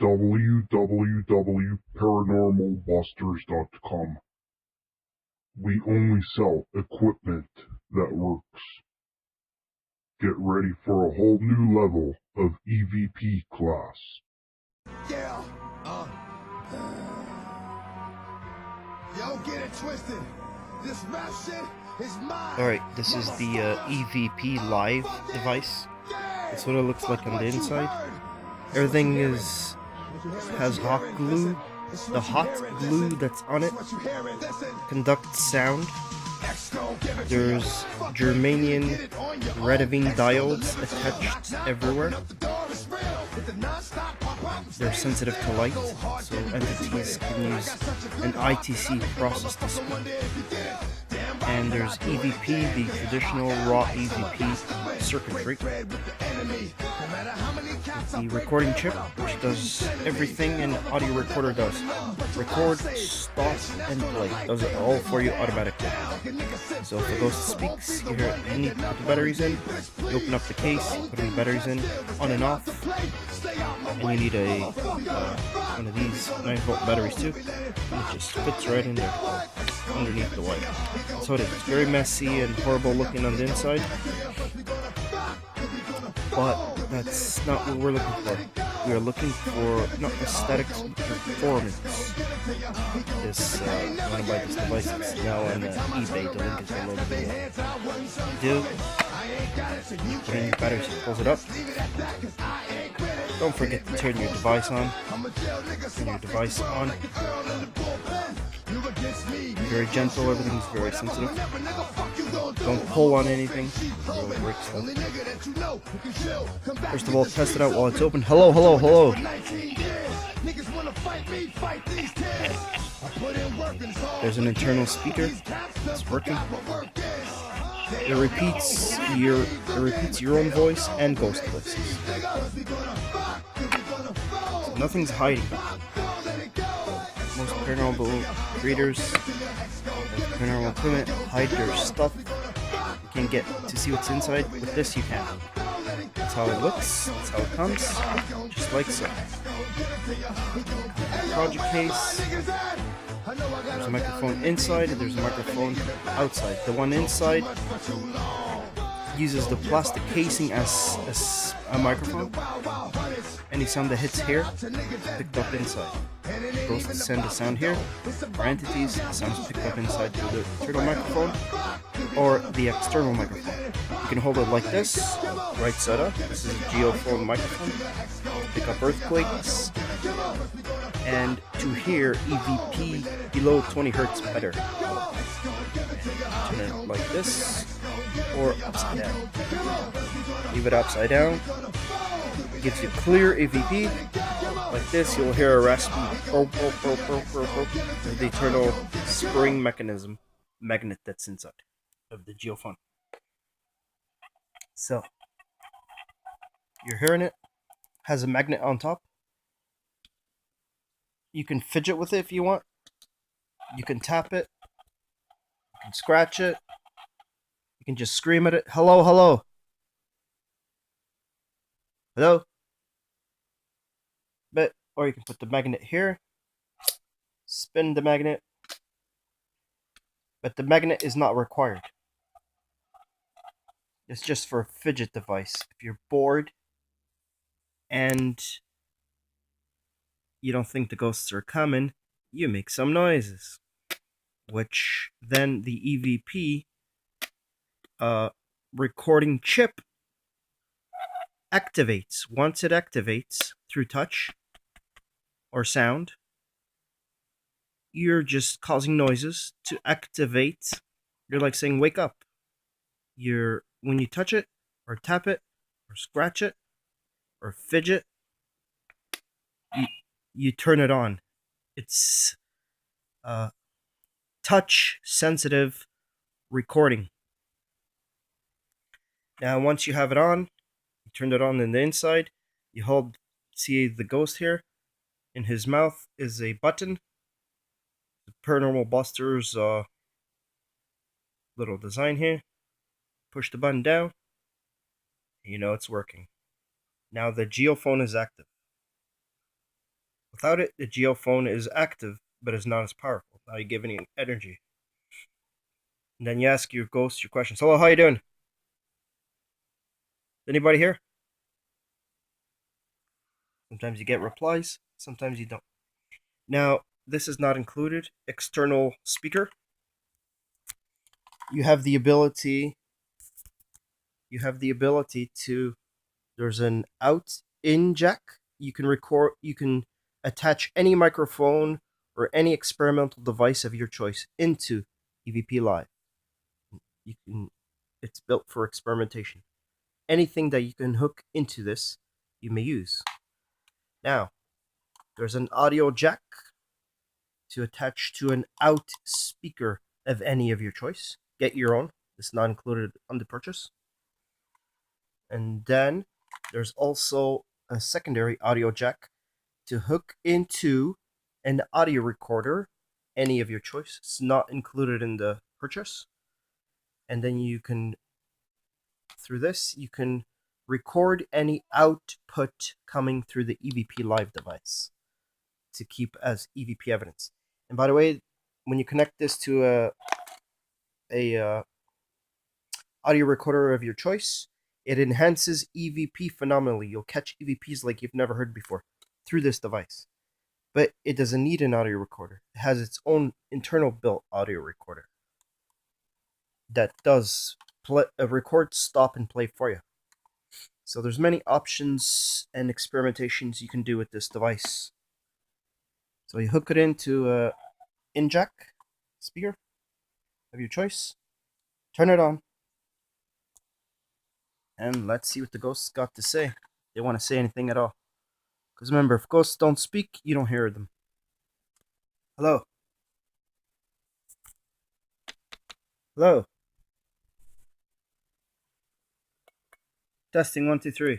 www.paranormalbusters.com. We only sell equipment that works. Get ready for a whole new level of EVP class. Yeah. Yo, get it twisted. This rap shit is mine. Alright, this is the EVP live device. That's what it looks like on the inside. Everything has hot glue. The hot glue that's on it conducts sound. There's Germanium Redivine diodes attached everywhere. They're sensitive to light, so entities can use an ITC process to speak. And there's EVP, the traditional raw EVP circuitry. The recording chip, which does everything an audio recorder does. Record, stop, and play. Does it all for you automatically. So if the ghost speaks, you need to put the batteries in, you open up the case, put the batteries in, on and off, and you need one of these 9-volt batteries too, and it just fits right in there, underneath the wire. So it is very messy and horrible looking on the inside, but that's not what we're looking for. We are looking for not aesthetics, but performance. This, you want to buy this device, it's now on eBay, the link is below the video. Do, put in your batteries, close it up. Don't forget to turn your device on. Turn your device on. Very gentle, everything's very sensitive. Don't pull on anything, it'll break stuff. First of all, test it out while it's open. Hello, hello, hello. There's an internal speaker. It's working. It repeats your own voice and ghost voices. So nothing's hiding. Most paranormal creators, paranormal equipment, hide their stuff. You can't get to see what's inside. With this, you can. That's how it looks. That's how it comes. Just like so. Project case. There's a microphone inside, and there's a microphone outside. The one inside uses the plastic casing as a microphone. Any sound that hits here is picked up inside. Goes to send the sound here. For entities, the sound is picked up inside through the internal microphone or the external microphone. You can hold it like this, right side up. This is a geophone microphone. Pick up earthquakes. And to hear EVP below 20 Hz better. Turn it like this or upside down. Leave it upside down. It gives you clear EVP. Like this, you'll hear a raspy the internal spring magnet that's inside of the geophone. So you're hearing it. Has a magnet on top. You can fidget with it if you want. You can tap it. You can scratch it. You can just scream at it. Hello, hello. Hello. Or you can put the magnet here. Spin the magnet. But the magnet is not required. It's just for a fidget device. If you're bored and you don't think the ghosts are coming, you make some noises. Which then the EVP recording chip activates. Once it activates through touch or sound, you're just causing noises to activate. You're like saying, wake up. When you touch it, or tap it, or scratch it, or fidget, you turn it on. It's touch sensitive recording. Now once you have it on, you turn it on in the inside, you see the ghost here. In his mouth is a button. The Paranormal Busters little design here. Push the button down. You know it's working. Now the geophone is active. Without it, the geophone is active, but is not as powerful. Now you give any energy. And then you ask your ghost your questions. Hello, how you doing? Anybody here? Sometimes you get replies, sometimes you don't. Now, this is not included. External speaker. You have the ability to, there's an out in jack. You can attach any microphone or any experimental device of your choice into EVP Live. It's built for experimentation. Anything that you can hook into this, you may use. Now, there's an audio jack to attach to an out speaker of any of your choice. Get your own. It's not included on the purchase. And then there's also a secondary audio jack to hook into an audio recorder, any of your choice. It's not included in the purchase. And then you can, through this, you can record any output coming through the EVP Live device to keep as EVP evidence. And by the way, when you connect this to a audio recorder of your choice, it enhances EVP phenomenally. You'll catch EVPs like you've never heard before through this device. But it doesn't need an audio recorder. It has its own internal built audio recorder that does record, stop, and play for you. So there's many options and experimentations you can do with this device. So you hook it into a in-jack speaker of your choice, turn it on, and let's see what the ghosts got to say. They want to say anything at all. Because remember, if ghosts don't speak, you don't hear them. Hello? Hello? Testing 1, 2, 3.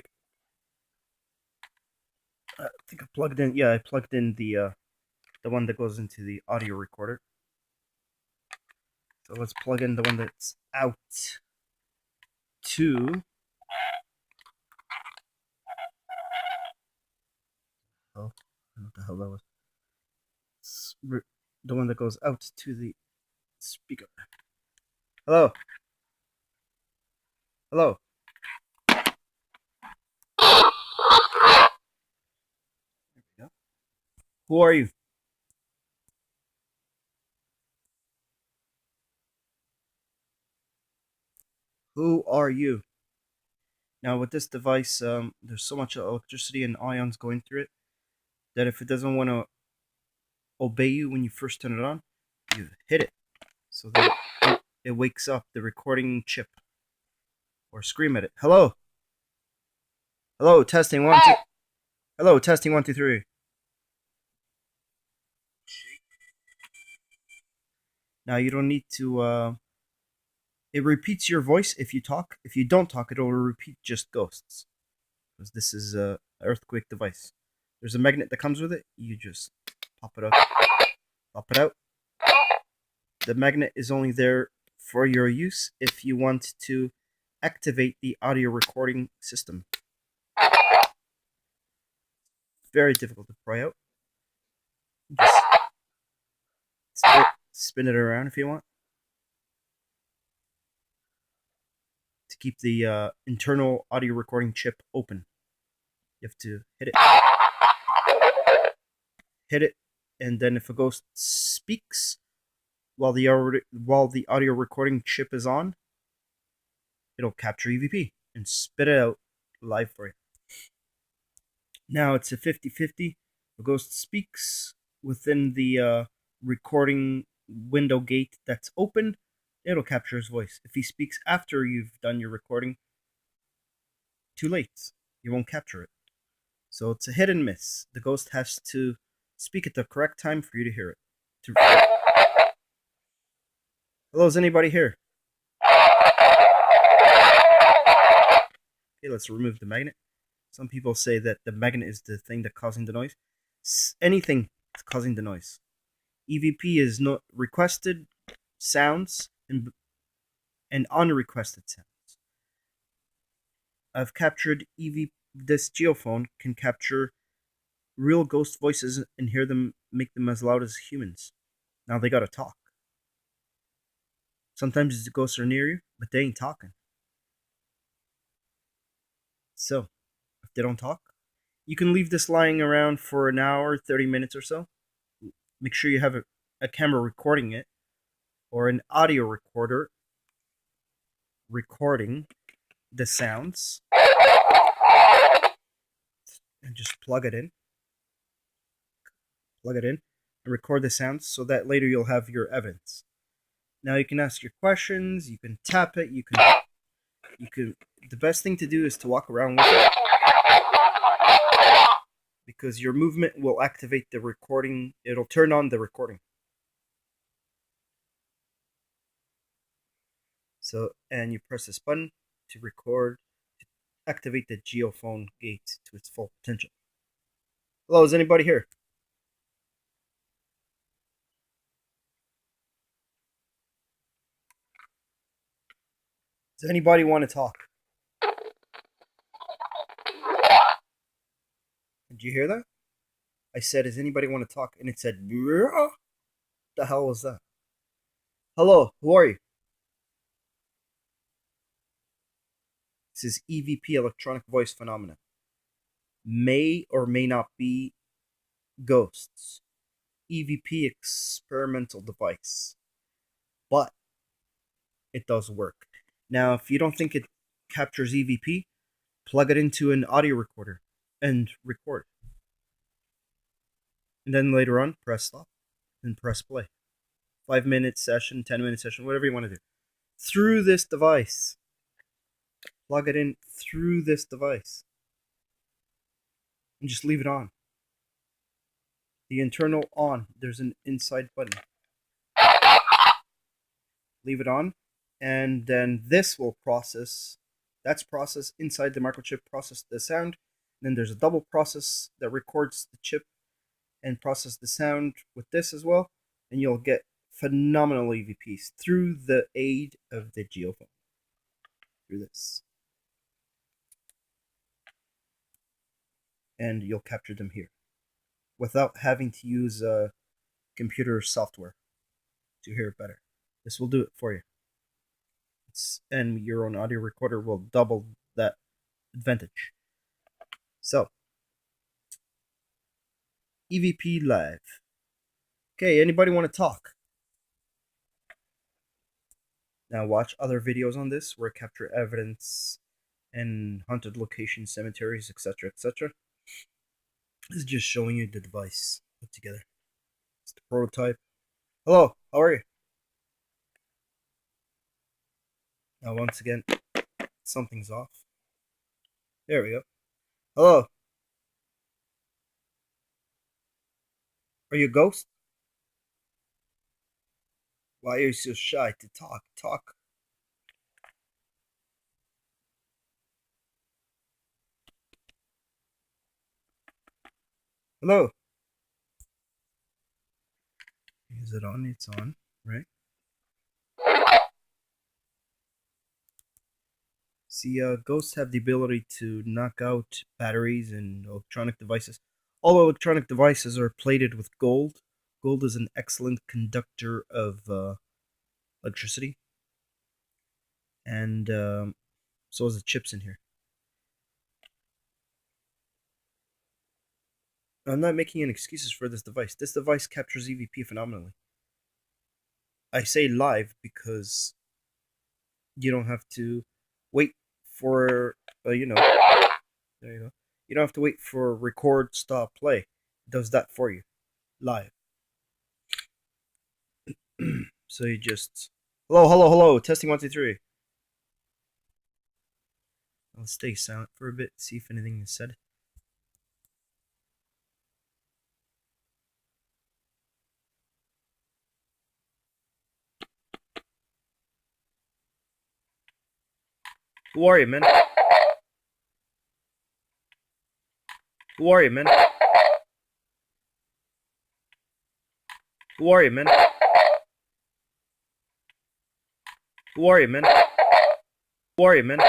I think I plugged in. Yeah, I plugged in the one that goes into the audio recorder. So let's plug in the one that's out to. Oh, I don't know what the hell that was. It's the one that goes out to the speaker. Hello? Hello? There we go. Who are you? Who are you? Now with this device, there's so much electricity and ions going through it that if it doesn't want to obey you when you first turn it on, you hit it so that it wakes up the recording chip, or scream at it. Hello? Hello, testing 1, 2. Hello, testing 1, 2, 3. Now you don't need to. It repeats your voice if you talk. If you don't talk, it will repeat just ghosts. Because this is a earthquake device. There's a magnet that comes with it. You just pop it up, pop it out. The magnet is only there for your use if you want to activate the audio recording system. Very difficult to pry out. Just spin it around if you want. To keep the internal audio recording chip open, you have to hit it. Hit it, and then if a ghost speaks while the audio recording chip is on, it'll capture EVP and spit it out live for you. Now it's a 50-50. The ghost speaks within the recording window gate that's open, it'll capture his voice. If he speaks after you've done your recording, too late. You won't capture it. So it's a hit and miss. The ghost has to speak at the correct time for you to hear it. Hello, is anybody here? Okay, let's remove the magnet. Some people say that the magnet is the thing that's causing the noise. Anything is causing the noise. EVP is not requested sounds and unrequested sounds. I've captured EVP. This geophone can capture real ghost voices and hear them, make them as loud as humans. Now they gotta talk. Sometimes the ghosts are near you, but they ain't talking. So, if they don't talk, you can leave this lying around for an hour, 30 minutes or so. Make sure you have a camera recording it, or an audio recorder recording the sounds, and just plug it in, and record the sounds so that later you'll have your evidence. Now you can ask your questions, you can tap it, you can the best thing to do is to walk around with it, because your movement will activate the recording, it'll turn on the recording. So, and you press this button to record, to activate the geophone gate to its full potential. Hello, is anybody here? Does anybody want to talk? Did you hear that? I said, does anybody want to talk? And it said, what the hell was that? Hello, who are you? This is EVP, electronic voice phenomena. May or may not be ghosts. EVP, experimental device. But it does work. Now, if you don't think it captures EVP, plug it into an audio recorder and record. And then later on, press stop and press play. 5-minute session, 10-minute session, whatever you want to do. Through this device. Plug it in through this device. And just leave it on. The internal on. There's an inside button. Leave it on. And then this will process. That's process inside the microchip, process the sound. Then there's a double process that records the chip and process the sound with this as well. And you'll get phenomenal EVPs through the aid of the geophone. Through this. And you'll capture them here without having to use computer software to hear it better. This will do it for you. And your own audio recorder will double that advantage. So, EVP Live. Okay, anybody want to talk? Now watch other videos on this where I capture evidence in haunted locations, cemeteries, etc., etc. This is just showing you the device put together. It's the prototype. Hello, how are you? Now once again, something's off. There we go. Hello. Are you a ghost? Why are you so shy to talk? Talk. Hello. Is it on? It's on, right? See, ghosts have the ability to knock out batteries and electronic devices. All electronic devices are plated with gold. Gold is an excellent conductor of electricity. And so is the chips in here. I'm not making any excuses for this device. This device captures EVP phenomenally. I say live because you don't have to wait for, there you go. You don't have to wait for record, stop, play. It does that for you. Live. So you just... Hello. Testing 1, 2, 3. I'll stay silent for a bit, see if anything is said. Who are you, man? Who are you, man? Who are you, man? Who are you, man? Who are you, man?